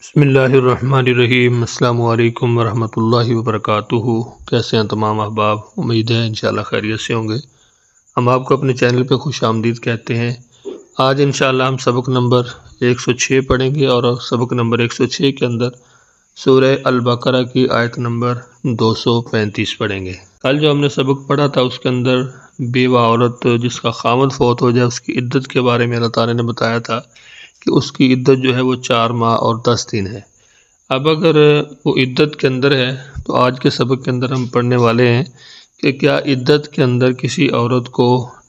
بسم اللہ الرحمن الرحیم۔ السلام علیکم ورحمۃ اللہ وبرکاتہ۔ کیسے ہیں تمام احباب؟ امید ہے انشاءاللہ خیریت سے ہوں گے۔ ہم آپ کو اپنے چینل پہ خوش آمدید کہتے ہیں۔ آج انشاءاللہ ہم سبق نمبر 106 پڑھیں گے اور سبق نمبر 106 کے اندر سورہ البقرہ کی آیت نمبر 235 پڑھیں گے۔ کل جو ہم نے سبق پڑھا تھا اس کے اندر بیوہ عورت جس کا خاوند فوت ہو جائے اس کی عدت کے بارے میں اللہ تعالیٰ نے بتایا تھا کہ اس کی عدت جو ہے وہ 4 ماہ اور 10 دن ہے۔ اب اگر وہ عدت کے اندر ہے تو آج کے سبق کے اندر ہم پڑھنے والے ہیں کہ کیا عدت کے اندر کسی عورت کو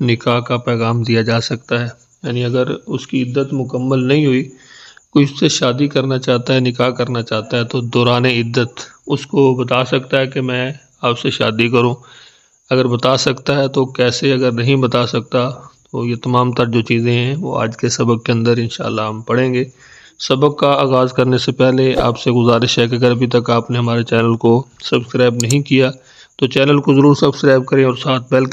نکاح کا پیغام دیا جا سکتا ہے، یعنی اگر اس کی عدت مکمل نہیں ہوئی، کوئی اس سے شادی کرنا چاہتا ہے، نکاح کرنا چاہتا ہے، تو دوران عدت اس کو بتا سکتا ہے کہ میں آپ سے شادی کروں؟ اگر بتا سکتا ہے تو کیسے؟ اگر نہیں بتا سکتا تو یہ تمام تر جو چیزیں ہیں وہ آج کے سبق کے اندر انشاءاللہ ہم پڑھیں گے۔ سبق کا آغاز کرنے سے پہلے آپ سے گزارش ہے کہ اگر ابھی تک آپ نے ہمارے چینل کو سبسکرائب نہیں کیا تو چینل کو ضرور سبسکرائب کریں اور ساتھ بیل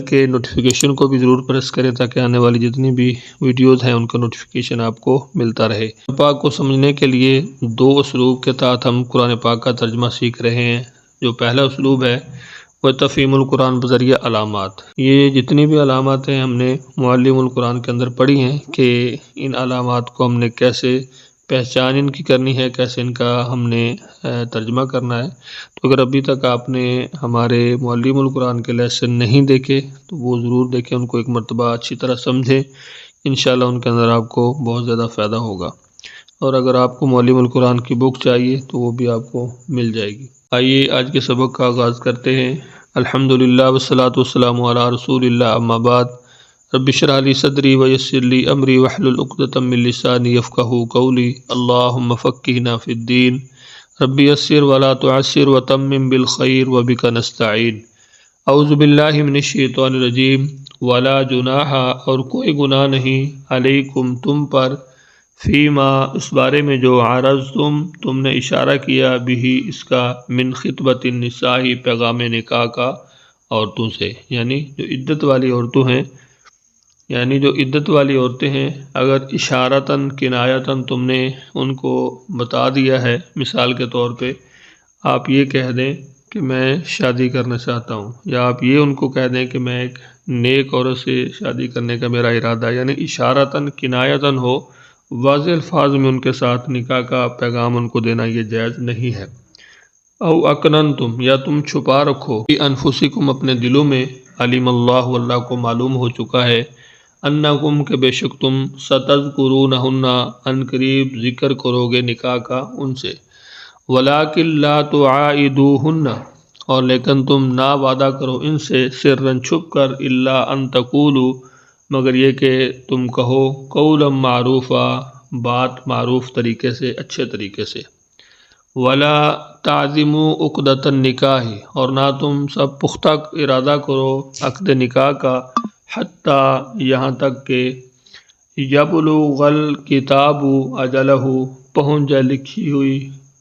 کے نوٹیفیکیشن کو بھی ضرور پریس کریں تاکہ آنے والی جتنی بھی ویڈیوز ہیں ان کا نوٹیفیکیشن آپ کو ملتا رہے۔ قرآن پاک کو سمجھنے کے لیے 2 اسلوب کے تحت ہم قرآن پاک کا ترجمہ سیکھ رہے ہیں۔ جو پہلا اسلوب ہے وہ تفہیم القرآن بذریعہ علامات۔ یہ جتنی بھی علامات ہیں ہم نے معلم القرآن کے اندر پڑھی ہیں کہ ان علامات کو ہم نے کیسے پہچان ان کی کرنی ہے، کیسے ان کا ہم نے ترجمہ کرنا ہے۔ تو اگر ابھی تک آپ نے ہمارے معلم القرآن کے لیسن نہیں دیکھے تو وہ ضرور دیکھیں، ان کو ایک مرتبہ اچھی طرح سمجھیں، انشاءاللہ ان کے اندر آپ کو بہت زیادہ فائدہ ہوگا۔ اور اگر آپ کو معلم القرآن کی بک چاہیے تو وہ بھی آپ کو مل جائے گی۔ آئیے آج کے سبق کا آغاز کرتے ہیں۔ الحمدللہ والصلاۃ والسلام علی رسول اللہ، اما بعد، رب اشرح لی صدری ویسر لی امری واحلل عقدۃ من لسانی یفقہوا قولی، اللہم فقہنا فی الدین، رب یسر ولا تعسر وتمم بالخیر وبک نستعین۔ اعوذ باللہ من الشیطان الرجیم۔ ولا جناح، اور کوئی گناہ نہیں، علیکم تم پر، فیما اس بارے میں جو عرضتم تم نے اشارہ کیا، بھی اس کا، من خطبۃ النساء پیغام نکاح کا عورتوں سے، یعنی جو عدت والی عورتیں ہیں، اگر اشارتاً کنایتاً تم نے ان کو بتا دیا ہے، مثال کے طور پہ آپ یہ کہہ دیں کہ میں شادی کرنا چاہتا ہوں، یا آپ یہ ان کو کہہ دیں کہ میں ایک نیک عورت سے شادی کرنے کا میرا ارادہ ہے، یعنی اشارتاً کنایتاً ہو، واضح الفاظ میں ان کے ساتھ نکاح کا پیغام ان کو دینا یہ جائز نہیں ہے۔ او اکننتم، یا تم چھپا رکھو، فی انفسکم اپنے دلوں میں، علم اللہ اللہ کو معلوم ہو چکا ہے، انکم کہ بے شک تم، ستذکرونہن ان قریب ذکر کرو گے نکاح کا ان سے، ولیکن لا تعائدوہن اور لیکن تم نہ وعدہ کرو ان سے، سرن چھپ کر، الا ان تقولوا مگر یہ کہ تم کہو، قولا معروفا بات معروف طریقے سے، اچھے طریقے سے، ولا تعزموا عقدۃ النکاح اور نہ تم سب پختہ ارادہ کرو عقد نکاح کا، حتی یہاں تک کہ، یبلغ الکتاب اجلہ پہنچ جائے لکھی ہوئی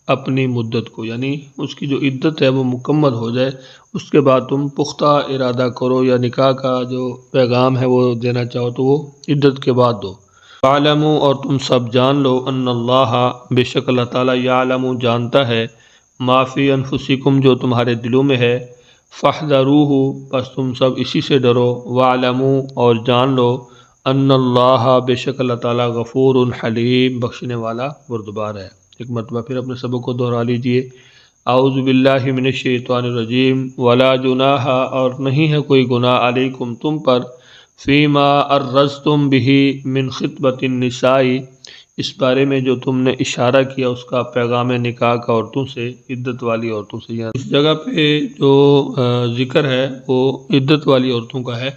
اپنی مدت کو، یعنی اس کی جو عدت ہے وہ مکمل ہو جائے، اس کے بعد تم پختہ ارادہ کرو، یا نکاح کا جو پیغام ہے وہ دینا چاہو تو وہ عدت کے بعد دو۔ وَاعْلَمُوا اور تم سب جان لو، ان اللہ بے شک اللہ تعالیٰ، یعلم جانتا ہے، ما فی انفسکم جو تمہارے دلوں میں ہے، فاحذروہ پس تم سب اسی سے ڈرو، وَاعْلَمُوا اور جان لو، ان اللہ بے شک اللہ تعالیٰ غفور حلیم بخشنے والا بردبار ہے۔ ایک مرتبہ پھر اپنے سبق کو دہرا لیجئے۔ اعوذ باللہ من الشیطان الرجیم۔ ولا جناح اور نہیں ہے کوئی گناہ، علیکم تم پر، فیما عرضتم به من خطبۃ النساء اس بارے میں جو تم نے اشارہ کیا اس کا پیغام نکاح کا عورتوں سے، عدت والی عورتوں سے۔ یعنی اس جگہ پہ جو ذکر ہے وہ عدت والی عورتوں کا ہے،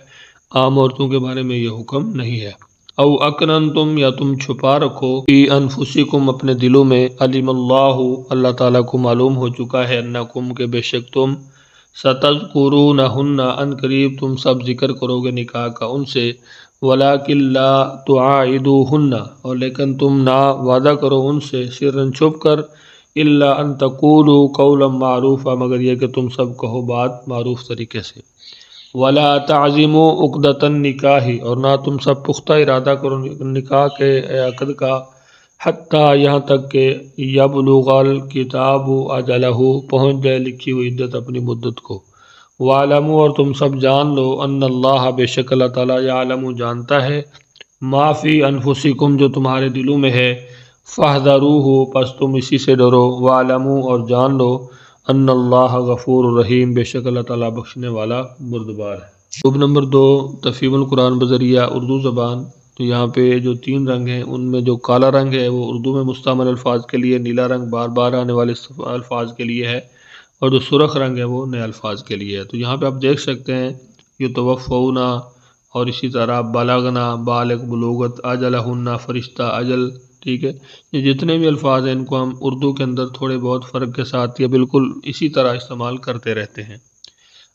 عام عورتوں کے بارے میں یہ حکم نہیں ہے۔ او اکننتم یا تم چھپا رکھو، فی انفسکم اپنے دلوں میں، علم اللہ اللہ تعالیٰ کو معلوم ہو چکا ہے، انکم کہ بے شک تم، ستذکرونہن ان قریب تم سب ذکر کرو گے نکاح کا ان سے، ولیکن لا تعائدوہن اور لیکن تم نہ وعدہ کرو ان سے، سرن چھپ کر، الا ان تقولوا قولا معروفا مگر یہ کہ تم سب کہو بات معروف طریقے سے۔ ولا تعزموا عقدۃ النکاح، اور نہ تم سب پختہ ارادہ کرو نکاح کے عقد کا، حتیٰ یہاں تک کہ یبلغ الکتاب اجلہ، پہنچ جائے لکھی ہوئی عدت اپنی مدت کو۔ وَاعْلَمُوا، اور تم سب جان لو، ان اللہ، بے شک اللہ تعالیٰ، یعلم، جانتا ہے، ما فی انفسکم، جو تمہارے دلوں میں ہے، فاحذروہ، پس تم اسی سے ڈرو، وَاعْلَمُوا، اور جان لو، ان اللہ غفور الرحیم، بے شک اللہ تعالیٰ بخشنے والا بردبار ہے۔ رکن نمبر 2، تفہیم القرآن بذریعہ اردو زبان۔ تو یہاں پہ جو 3 رنگ ہیں ان میں جو کالا رنگ ہے وہ اردو میں مستعمل الفاظ کے لیے، نیلا رنگ بار بار آنے والے الفاظ کے لیے ہے، اور جو سرخ رنگ ہے وہ نئے الفاظ کے لیے ہے۔ تو یہاں پہ آپ دیکھ سکتے ہیں یتوفون، اور اسی طرح بلغنا، بالغ بلوغت، اجلہن، فرشتہ اجل، ٹھیک ہے۔ یہ جتنے بھی الفاظ ہیں ان کو ہم اردو کے اندر تھوڑے بہت فرق کے ساتھ یا بالکل اسی طرح استعمال کرتے رہتے ہیں۔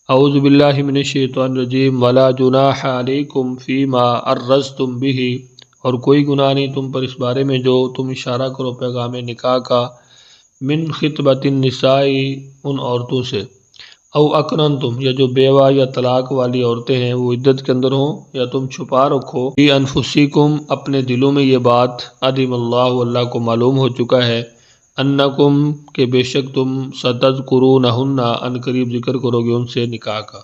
اعوذ باللہ من الشیطان الرجیم، ولا جناح علیکم فیما عرضتم بہ، اور کوئی گناہ نہیں تم پر اس بارے میں جو تم اشارہ کرو پیغام نکاح کا، من خطبۃ النساء، ان عورتوں سے، او اکننتم، یا جو بیوہ یا طلاق والی عورتیں ہیں وہ عدت کے اندر ہوں، یا تم چھپا رکھو، فی انفسکم، اپنے دلوں میں یہ بات، علم اللہ، اللہ کو معلوم ہو چکا ہے، انکم، کہ بے شک تم، ستذکرونہن، ان قریب ذکر کرو گے ان سے نکاح کا،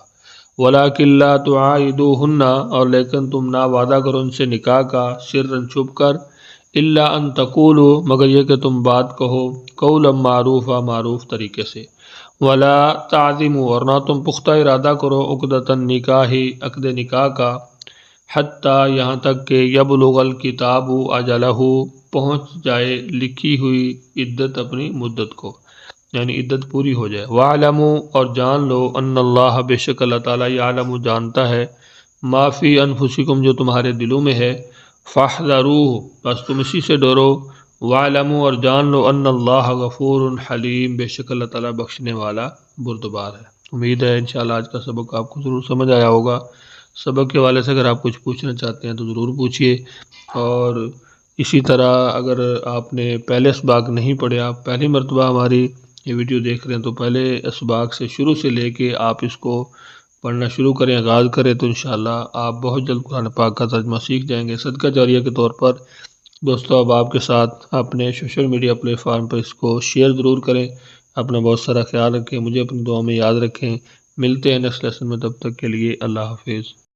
ولیکن لا تعاہدوہن، اور لیکن تم نہ وعدہ کرو ان سے نکاح کا، سرًا، چھپ کر، الا ان تقولوا، مگر یہ کہ تم بات کہو، قولا معروفا، معروف طریقے سے، ولا تعزموا، اور نہ تم پختہ ارادہ کرو، عقدۃ النکاح، عقد نکاح کا، حتیٰ، یہاں تک کہ یبلغ الکتاب اجلہ، پہنچ جائے لکھی ہوئی عدت اپنی مدت کو، یعنی عدت پوری ہو جائے۔ وَاعْلَمُوا، اور جان لو، ان اللہ، بے شک اللہ تعالیٰ، یعلم، جانتا ہے، ما فی انفسکم، جو تمہارے دلوں میں ہے، فاحذروہ، بس تم اسی سے ڈرو، وَاعْلَمُوا، اور جان لو، ان اللہ غفور حلیم، بے شک اللہ تعالیٰ بخشنے والا بردبار ہے۔ امید ہے انشاءاللہ آج کا سبق آپ کو ضرور سمجھ آیا ہوگا۔ سبق کے حوالے سے اگر آپ کچھ پوچھنا چاہتے ہیں تو ضرور پوچھیے، اور اسی طرح اگر آپ نے پہلے اسباق نہیں پڑھے، آپ پہلی مرتبہ ہماری یہ ویڈیو دیکھ رہے ہیں، تو پہلے اسباق سے شروع سے لے کے آپ اس کو پڑھنا شروع کریں، آغاز کریں، تو انشاءاللہ آپ بہت جلد قرآن پاک کا ترجمہ سیکھ جائیں گے۔ صدقہ جاریہ کے طور پر دوستو، اب آپ کے ساتھ اپنے سوشل میڈیا پلیٹ فارم پر اس کو شیئر ضرور کریں۔ اپنا بہت سارا خیال رکھیں، مجھے اپنی دعا میں یاد رکھیں۔ ملتے ہیں نیکسٹ لیسن میں، تب تک کے لیے اللہ حافظ۔